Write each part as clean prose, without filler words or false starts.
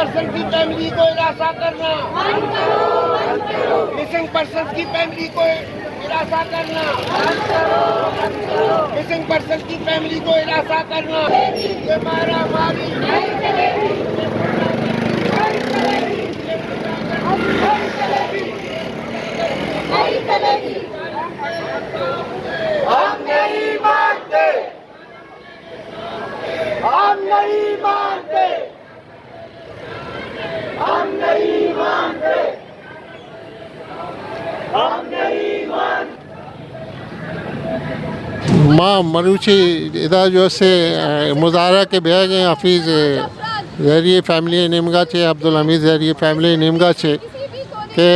Person کی family کو ہراساں کرنا، مسنگ پرسن کی فیملی کو ہراساں کرنا، مسنگ پرسن کی فیملی کو ہراساں کرنا، یہ مارا ماری ہم نہیں مانتے، ہم نہیں مانتے، ہم نہیں مانتے، ہم نہیں مانتے۔ ماں مروچی ادھر جو سے مظاہرہ کے بیا گئے حفیظ ذریعے فیملی نیمگا چھے عبدالحمید ذریعے فیملی نیمگا چھے کہ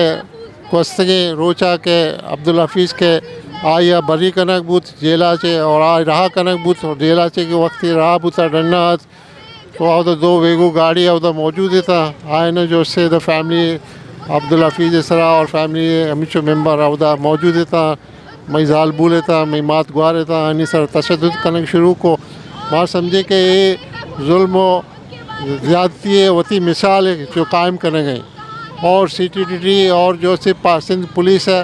کوستگی روچا کے عبدالحفیظ کے آیا بری کنک بوت جیلا چھے اور آئی رہا کنک بوت جیلا چھے کہ وقتی رہا بوتا ڈننا تو آو دو ویگو گاڑی آو دا موجود تھا آئے نا جو سے دا فیملی عبدالحفیظ اسرا اور فیملی ہمیچو ممبر آو دا موجود تھا میں زال بولے تھا میں مات گوارے تھا آنی سر تشدد کنک شروع کو ماں سمجھے کہ یہ ظلم و زیادتی ہے وتی مثال ہے جو قائم کرنے گئے اور سی ٹی ٹی ٹی اور جو سے سندھ پولیس ہے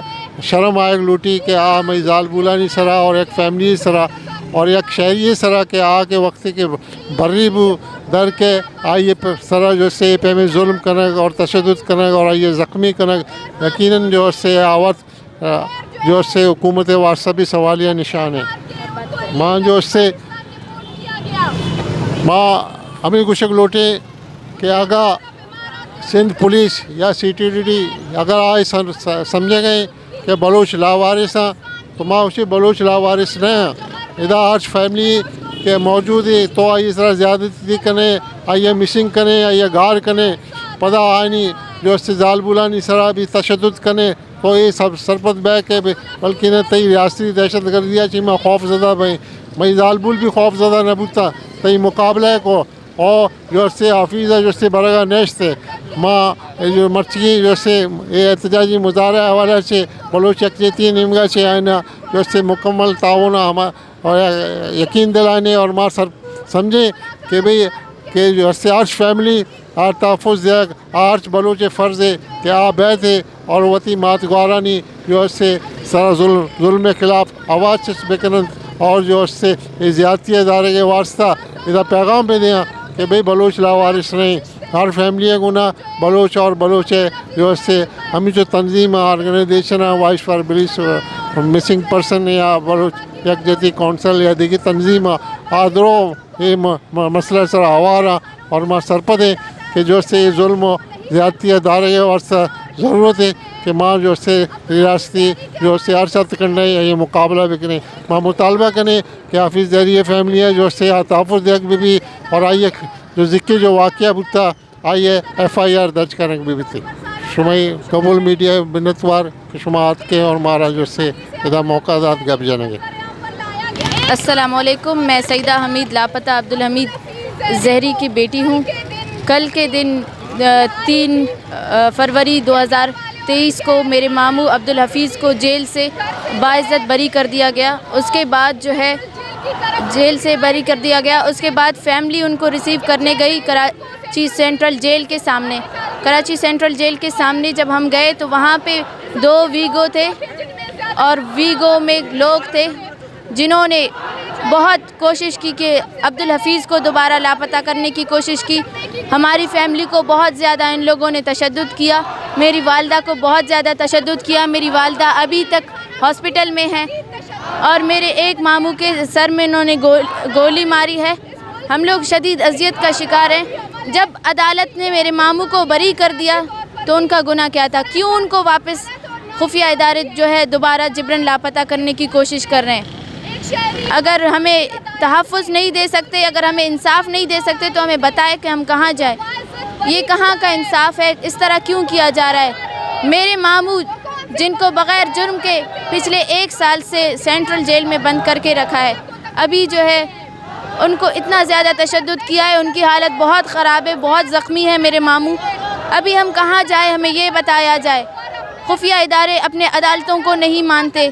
شرم آئے لوٹی کہ میں زال بولانی سرا اور ایک فیملی سرا اور ایک شہری سرا کے کے وقت کے بری بو در کے آئیے سرا جو سے پہ میں ظلم کنک اور تشدد کنک اور آئیے زخمی کنک یقیناً جو سے آوت جو سے حکومت واسطہ بھی سوالیہ نشان ہے ماں جو سے ماں ہمیں کچھ لوٹے کہ آگا سندھ پولیس یا سی ٹی ٹی ٹی اگر آئے سمجھے گئے کہ بلوچ لاوارث ہیں تو ماں اسی بلوچ لاوارث نہ ہیں ادا آج فیملی کے موجود ہے تو آئی اس طرح زیادتی کنے آئیے مسنگ کنے آئیے گار کنے پدا آئینی جو سے زال بولانی سرا بھی تشدد کنے تو یہ سب سرپت بے کے بلکہ نہ تی ریاستی دہشت گردیہ چی میں خوف زدہ بھائی میں زال بول بھی خوف زدہ نہ بوتا تی مقابلہ کو اور جو سے حافظ ہے جو سے برگا نیشت ہے ماں جو مرچی جو سے احتجاجی مظاہرہ حوالہ سے بلوچ یکجہتی نیمگا سے آئینہ جو سے مکمل تعاون اور یقین دلانے اور ماں سمجھیں کہ بھئی کہ جو سے آرچ فیملی آر تحفظ دیا آرچ بلوچ فرض ہے کہ بیت ہے اور وتی مات گوارانی جو سے سارا ظلم کے خلاف آواز بکنن اور جو سے زیادتی ادارے کے واسطہ ادھر پیغام پہ دیا کہ بھئی بلوچ لاوارث نہیں ہر فیملی گنا بلوچ اور بلوچ جو سے ہمیں جو تنظیم آرگنائزیشن ہے وائس فار بلیس مسنگ پرسن یا بلوچ یکجہتی کونسل یا دیگر تنظیم آدرو یہ مسئلہ سر آوارا اور ماں سرپد ہے کہ جو سے ظلم و زیادتی ادارے کے واسطہ ضرورت ہے کہ ماں جو سے ریاستی جو سے ہر ساتھ کرنا ہے یہ مقابلہ بھی کریں ماں مطالبہ کریں کہ حافظ ذریعے فیملی ہے جو سے تحفظ دیکھ بھی اور آئیے جو ذکر جو واقعہ بتا آئیے FIR درج کرنے بھی تھی شمائی قبول میڈیا بنتوار شماعت کے اور مارا جو سے ادا موقع داد گپ جانے گے۔ السلام علیکم، میں سیدہ حمید لاپتہ عبدالحمید زہری کی بیٹی ہوں۔ کل کے دن 3 فروری 2023 کو میرے ماموں عبدالحفیظ کو جیل سے باعزت بری کر دیا گیا۔ اس کے بعد جو ہے جیل سے بری کر دیا گیا، اس کے بعد فیملی ان کو ریسیو کرنے گئی کراچی سینٹرل جیل کے سامنے۔ کراچی سینٹرل جیل کے سامنے جب ہم گئے تو وہاں پہ 2 ویگو تھے اور ویگو میں لوگ تھے جنہوں نے بہت کوشش کی کہ عبدالحفیظ کو دوبارہ لاپتہ کرنے کی کوشش کی۔ ہماری فیملی کو بہت زیادہ ان لوگوں نے تشدد کیا، میری والدہ کو بہت زیادہ تشدد کیا۔ میری والدہ ابھی تک ہاسپٹل میں ہیں اور میرے ایک ماموں کے سر میں انہوں نے گولی ماری ہے۔ ہم لوگ شدید اذیت کا شکار ہیں۔ جب عدالت نے میرے ماموں کو بری کر دیا تو ان کا گناہ کیا تھا؟ کیوں ان کو واپس خفیہ ادارے جو ہے دوبارہ جبرن لاپتہ کرنے کی کوشش کر رہے ہیں؟ اگر ہمیں تحفظ نہیں دے سکتے، اگر ہمیں انصاف نہیں دے سکتے تو ہمیں بتائے کہ ہم کہاں جائیں۔ یہ کہاں کا انصاف ہے؟ اس طرح کیوں کیا جا رہا ہے؟ میرے ماموں جن کو بغیر جرم کے پچھلے 1 سال سے سینٹرل جیل میں بند کر کے رکھا ہے، ابھی جو ہے ان کو اتنا زیادہ تشدد کیا ہے، ان کی حالت بہت خراب ہے، بہت زخمی ہے میرے ماموں۔ ابھی ہم کہاں جائیں؟ ہمیں یہ بتایا جائے۔ خفیہ ادارے اپنے عدالتوں کو نہیں مانتے،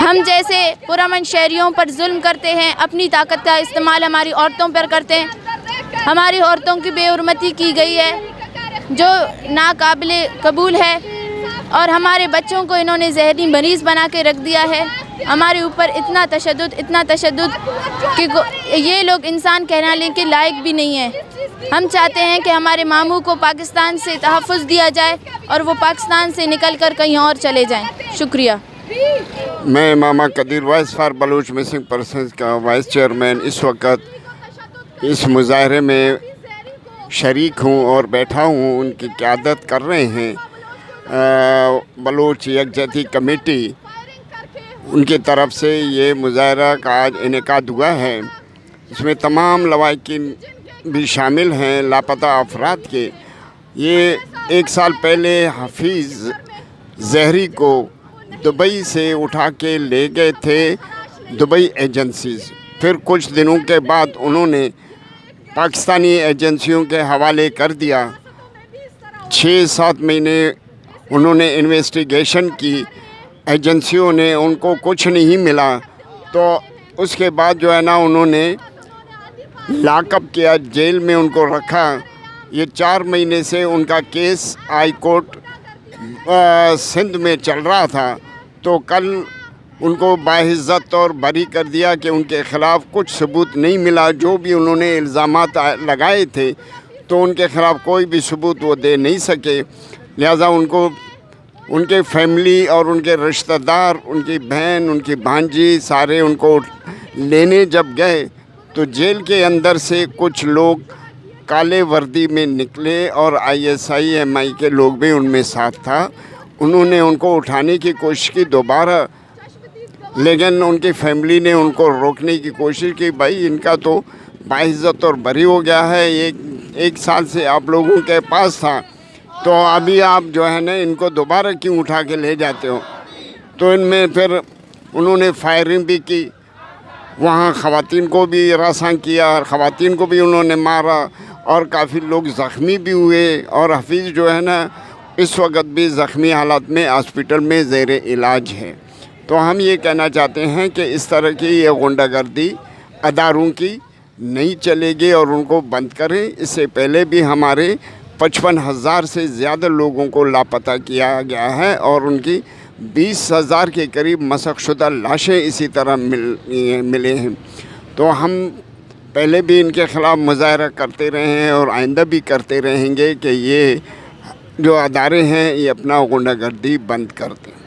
ہم جیسے پرامن شہریوں پر ظلم کرتے ہیں، اپنی طاقت کا استعمال ہماری عورتوں پر کرتے ہیں۔ ہماری عورتوں کی بے حرمتی کی گئی ہے جو ناقابل قبول ہے، اور ہمارے بچوں کو انہوں نے ذہنی مریض بنا کے رکھ دیا ہے۔ ہمارے اوپر اتنا تشدد کہ یہ لوگ انسان کہلانے کے لائق بھی نہیں ہیں۔ ہم چاہتے ہیں کہ ہمارے ماموں کو پاکستان سے تحفظ دیا جائے اور وہ پاکستان سے نکل کر کہیں اور چلے جائیں۔ شکریہ۔ میں Mama Qadeer voice for Baloch missing persons کا وائس چیئرمین اس وقت اس مظاہرے میں شریک ہوں اور بیٹھا ہوں۔ ان کی قیادت کر رہے ہیں بلوچ یکجہتی کمیٹی، ان کی طرف سے یہ مظاہرہ کا آج انعقاد ہوا ہے۔ اس میں تمام لواحقین بھی شامل ہیں لاپتہ افراد کے۔ یہ 1 سال پہلے حفیظ زہری کو دبئی سے اٹھا کے لے گئے تھے دبئی ایجنسیز، پھر کچھ دنوں کے بعد انہوں نے پاکستانی ایجنسیوں کے حوالے کر دیا۔ 6-7 مہینے انہوں نے انویسٹیگیشن کی، ایجنسیوں نے ان کو کچھ نہیں ملا، تو اس کے بعد جو ہے نا انہوں نے لاک اپ کیا، جیل میں ان کو رکھا۔ یہ 4 مہینے سے ان کا کیس ہائی کورٹ سندھ میں چل رہا تھا، تو کل ان کو باعزت اور بری کر دیا کہ ان کے خلاف کچھ ثبوت نہیں ملا۔ جو بھی انہوں نے الزامات لگائے تھے تو ان کے خلاف کوئی بھی ثبوت وہ دے نہیں سکے، لہٰذا ان کو ان کے فیملی اور ان کے رشتہ دار، ان کی بہن، ان کی بھانجی، سارے ان کو لینے جب گئے تو جیل کے اندر سے کچھ لوگ کالے وردی میں نکلے اور ISI-MI کے لوگ بھی ان میں ساتھ تھا۔ انہوں نے ان کو اٹھانے کی کوشش کی دوبارہ، لیکن ان کی فیملی نے ان کو روکنے کی کوشش کی۔ بھائی ان کا تو باعزت اور بری ہو گیا ہے، ایک سال سے آپ لوگوں کے پاس تھا، تو ابھی آپ جو ہے نا ان کو دوبارہ کیوں اٹھا کے لے جاتے ہو؟ تو ان میں پھر انہوں نے فائرنگ بھی کی، وہاں خواتین کو بھی ہراساں کیا، خواتین کو بھی انہوں نے مارا اور کافی لوگ زخمی بھی ہوئے، اور حفیظ جو ہے نا اس وقت بھی زخمی حالات میں ہاسپٹل میں زیر علاج ہے۔ تو ہم یہ کہنا چاہتے ہیں کہ اس طرح کی یہ غنڈہ گردی اداروں کی نہیں چلے گی اور ان کو بند کریں۔ اس سے پہلے بھی ہمارے 55,000 سے زیادہ لوگوں کو لاپتہ کیا گیا ہے اور ان کی 20,000 کے قریب مسخ شدہ لاشیں اسی طرح ملے ہیں۔ تو ہم پہلے بھی ان کے خلاف مظاہرہ کرتے رہے ہیں اور آئندہ بھی کرتے رہیں گے کہ یہ جو ادارے ہیں یہ اپنا غنڈہ گردی بند کر دیں۔